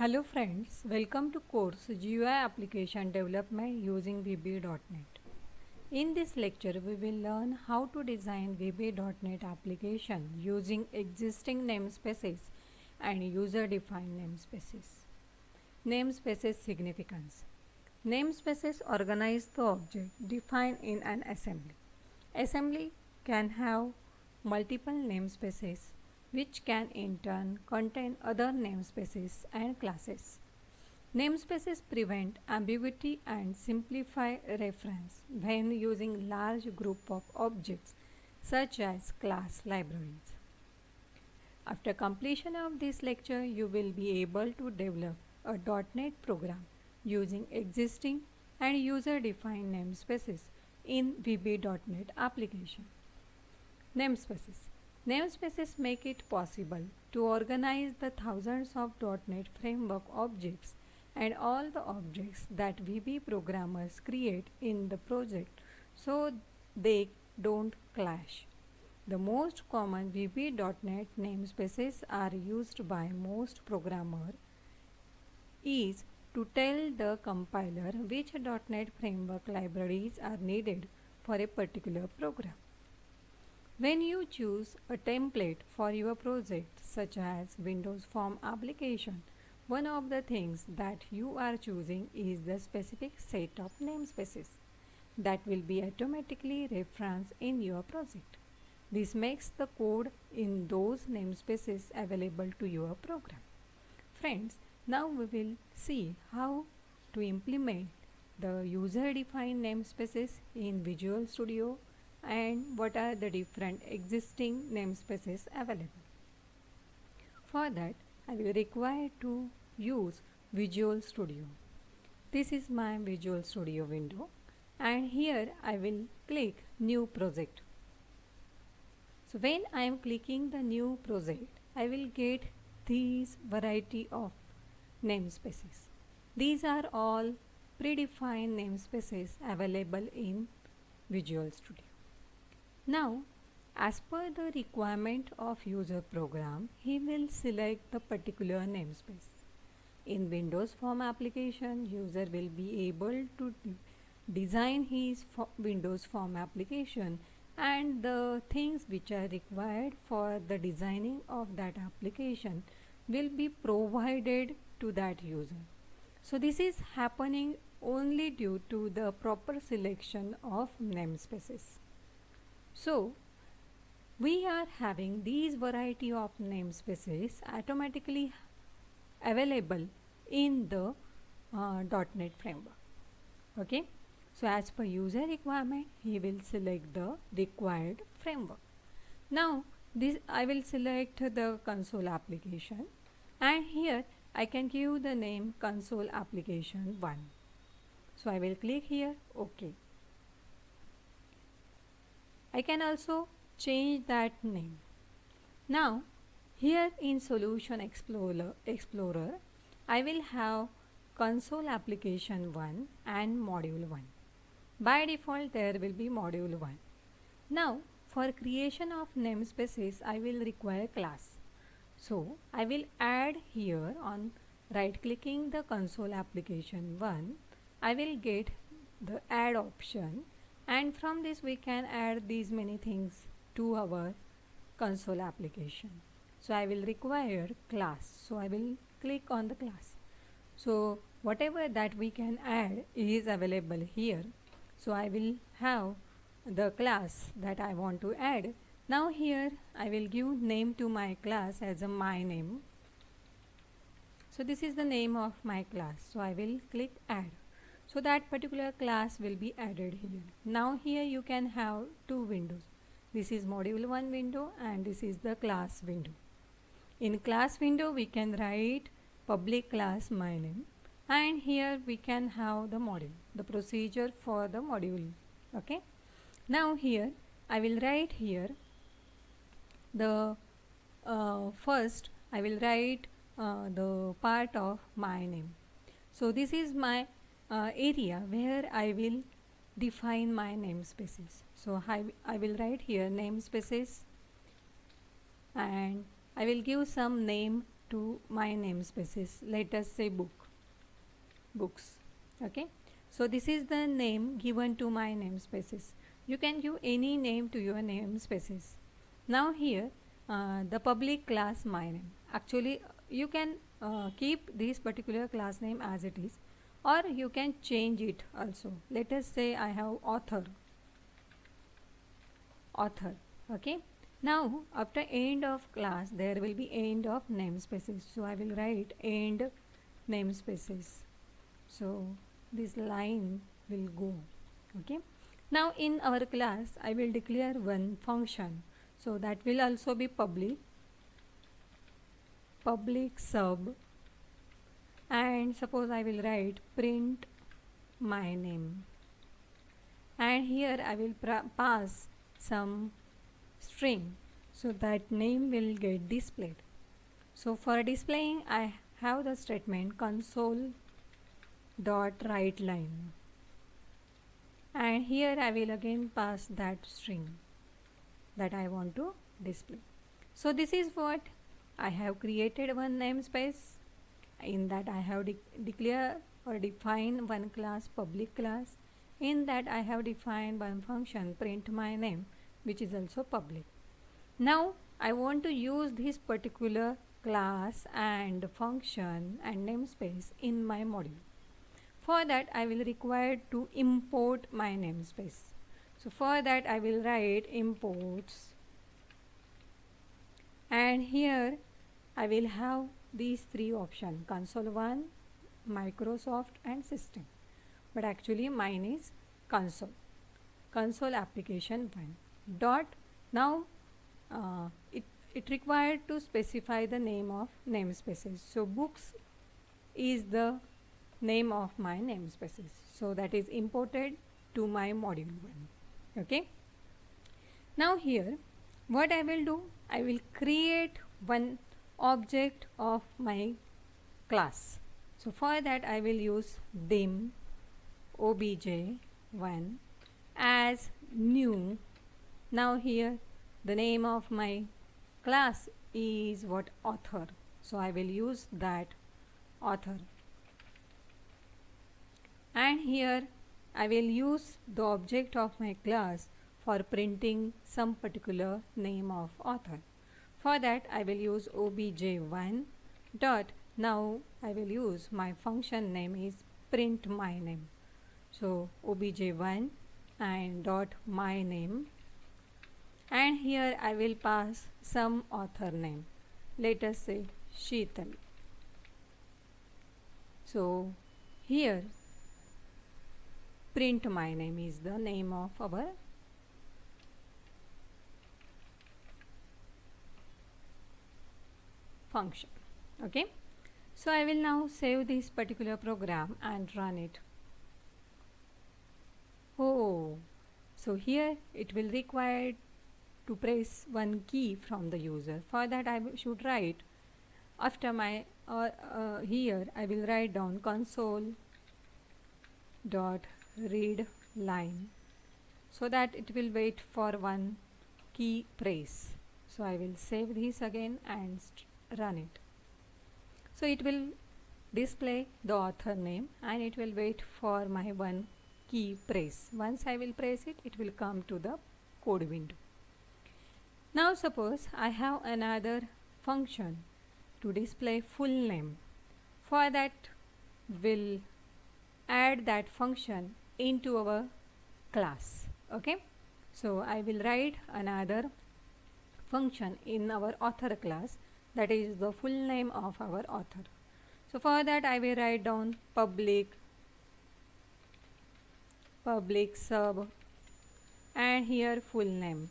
Hello friends, welcome to course GUI application development using VB.NET. In this lecture, we will learn how to design VB.NET application using existing namespaces and user-defined namespaces. Namespaces significance. Namespaces organize the object defined in an assembly. Assembly can have multiple namespaces which can in turn contain other namespaces and classes. Namespaces prevent ambiguity and simplify reference when using large group of objects such as class libraries. After completion of this lecture, you will be able to develop a .NET program using existing and user-defined namespaces in VB.NET application. Namespaces. Namespaces make it possible to organize the thousands of .NET Framework objects and all the objects that VB programmers create in the project so they don't clash. The most common VB.NET namespaces are used by most programmers is to tell the compiler which .NET Framework libraries are needed for a particular program. When you choose a template for your project, such as Windows Form application, one of the things that you are choosing is the specific set of namespaces that will be automatically referenced in your project. This makes the code in those namespaces available to your program. Friends, now we will see how to implement the user-defined namespaces in Visual Studio and what are the different existing namespaces available. For that, I will require to use Visual Studio. This is my Visual Studio window, and here I will click New Project. So when I am clicking the new project, I will get these variety of namespaces. These are all predefined namespaces available in Visual Studio. Now, as per the requirement of user program, he will select the particular namespace. In Windows Form application, user will be able to design his Windows Form application and the things which are required for the designing of that application will be provided to that user. So this is happening only due to the proper selection of namespaces. So we are having these variety of namespaces automatically available in the .NET framework. Okay. So as per user requirement, he will select the required framework. Now this I will select the console application, and here I can give the name console application 1. So I will click here OK. I can also change that name. Now here in Solution Explorer, I will have console application 1 and module 1. By default there will be module 1. Now for creation of namespaces I will require class. So I will add here on right clicking the console application 1, I will get the add option, and from this we can add these many things to our console application. So I will require class. So I will click on the class. So whatever that we can add is available here. So I will have the class that I want to add. Now here I will give name to my class as a my name. So this is the name of my class. So I will click add. So that particular class will be added here. Now here you can have two windows. This is module 1 window and this is the class window. In class window we can write public class my name, and here we can have the module, the procedure for the module. Okay. Now here I will write here the first I will write the part of my name. So this is my area where I will define my namespaces. So I will write here namespaces, and I will give some name to my namespaces. Let us say books. Okay, so this is the name given to my namespaces. You can give any name to your namespaces. Now here the public class my name. Actually you can keep this particular class name as it is, or you can change it also. Let us say I have author. Okay, now after end of class there will be end of namespaces, so I will write end namespaces. So this line will go. Okay, now in our class I will declare one function, so that will also be public sub, and suppose I will write print my name, and here I will pass some string, so that name will get displayed. So for displaying I have the statement console dot write line, and here I will again pass that string that I want to display. So this is what I have created one namespace. In that I have declare or define one class, public class. In that I have defined one function print my name, which is also public. Now I want to use this particular class and function and namespace in my module. For that I will require to import my namespace. So for that I will write imports, and here I will have these three options: console1, Microsoft and system. But actually mine is console application 1 dot. Now it required to specify the name of namespaces. So books is the name of my namespaces, so that is imported to my module 1. Okay, now here what I will do, I will create one object of my class. So for that I will use dim obj1 as new. Now here the name of my class is what, author, so I will use that author, and here I will use the object of my class for printing some particular name of author. For that I will use obj1 dot. Now I will use my function name is print my name. So obj1 and dot my name, and here I will pass some author name. Let us say Sheetal. So here print my name is the name of our function. Okay, so I will now save this particular program and run it. Oh, so here it will require to press one key from the user. For that I should write after my here I will write down console dot read line, so that it will wait for one key press. So I will save this again and run it. So it will display the author name and it will wait for my one key press. Once I will press it, it will come to the code window. Now suppose I have another function to display full name. For that we'll add that function into our class. Okay, so I will write another function in our author class, that is the full name of our author. So for that I will write down public sub, and here full name,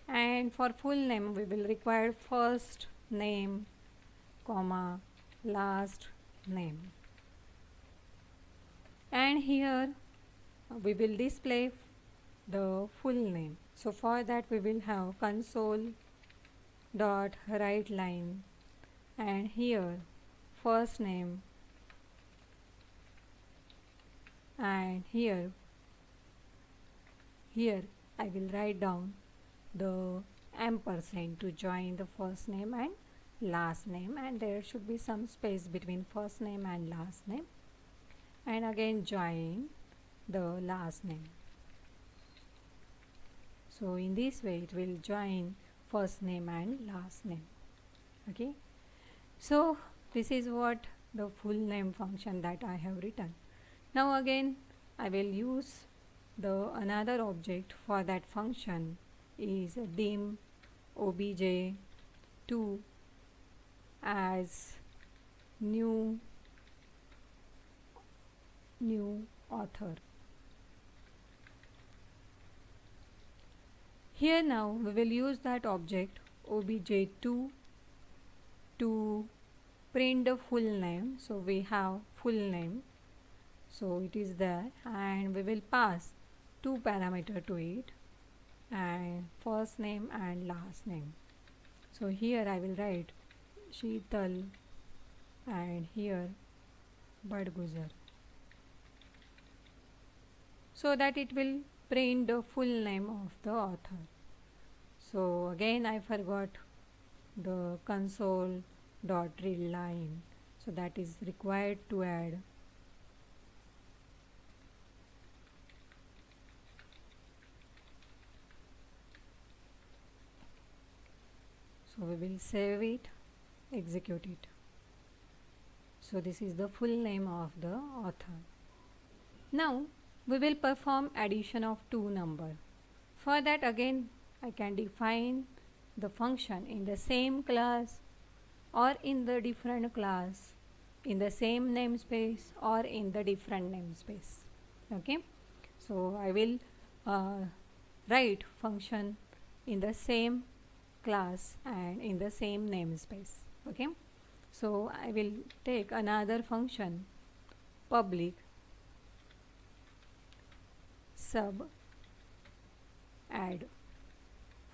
and for full name we will require first name comma last name, and here we will display the full name. So for that we will have console dot write line, and here first name, and here I will write down the ampersand to join the first name and last name, and there should be some space between first name and last name, and again join the last name. So in this way it will join first name and last name. Okay, so this is what the full name function that I have written. Now again I will use the another object for that function is dim obj2 as new author. Here now we will use that object obj2 to print the full name. So we have full name, so it is there, and we will pass two parameters to it, and first name and last name. So here I will write Sheetal and here Badguzar, so that it will print the full name of the author. So again I forgot the console dot read line, so that is required to add. So we will save it, execute it. So this is the full name of the author. Now we will perform addition of two numbers. For that again I can define the function in the same class or in the different class, in the same namespace or in the different namespace. Okay, so I will write function in the same class and in the same namespace. Okay, so I will take another function public sub add.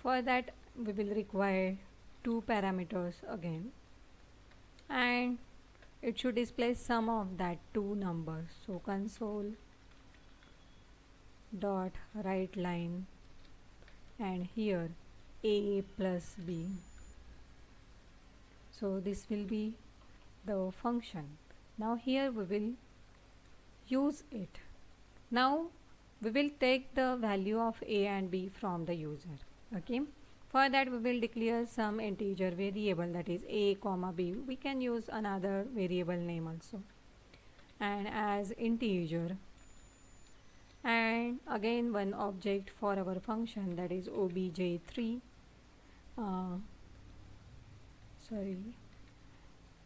For that we will require two parameters again, and it should display sum of that two numbers. So console dot write line and here a plus b. So this will be the function. Now here we will use it. Now we will take the value of a and b from the user. Okay, for that we will declare some integer variable, that is a comma b. We can use another variable name also, and as integer, and again one object for our function, that is obj3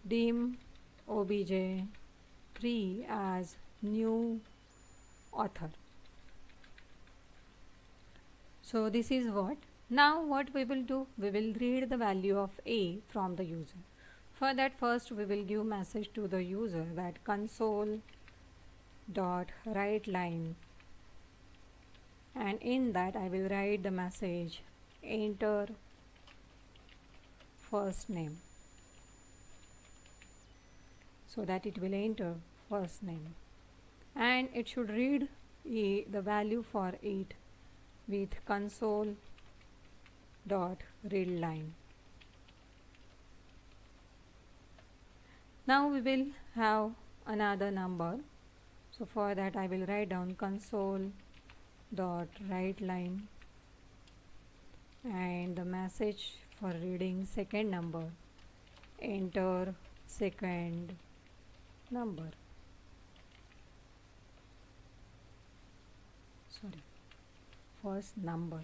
dim obj3 as new author. So this is what. Now what we will do, we will read the value of a from the user. For that first we will give message to the user that console dot write line, and in that I will write the message enter first name, so that it will enter first name, and it should read the value for it with console dot read line. Now we will have another number, so for that I will write down console dot write line, and the message for reading second number enter second number, first number.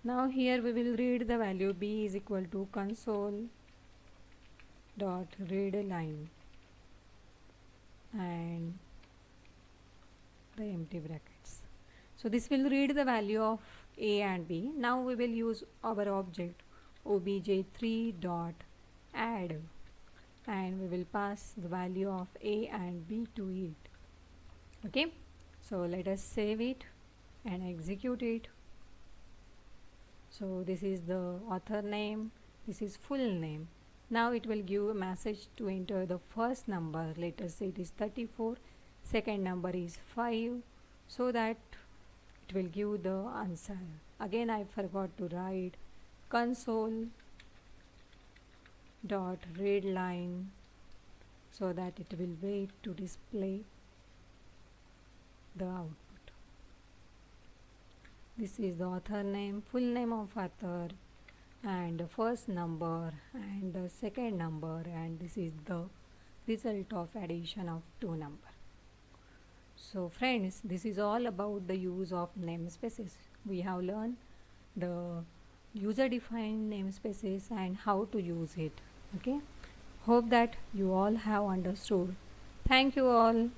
Now here we will read the value b is equal to console dot read line and the empty brackets. So this will read the value of a and b. Now we will use our object obj3 dot add, and we will pass the value of a and b to it. Okay, so let us save it and execute it. So this is the author name, this is full name. Now it will give a message to enter the first number, let us say it is 34, second number is 5, so that it will give the answer. Again I forgot to write console dot read line so that it will wait to display the output. This is the author name, full name of author, and the first number and the second number, and this is the result of addition of two numbers. So friends, this is all about the use of namespaces. We have learned the user defined namespaces and how to use it. Okay, hope that you all have understood. Thank you all.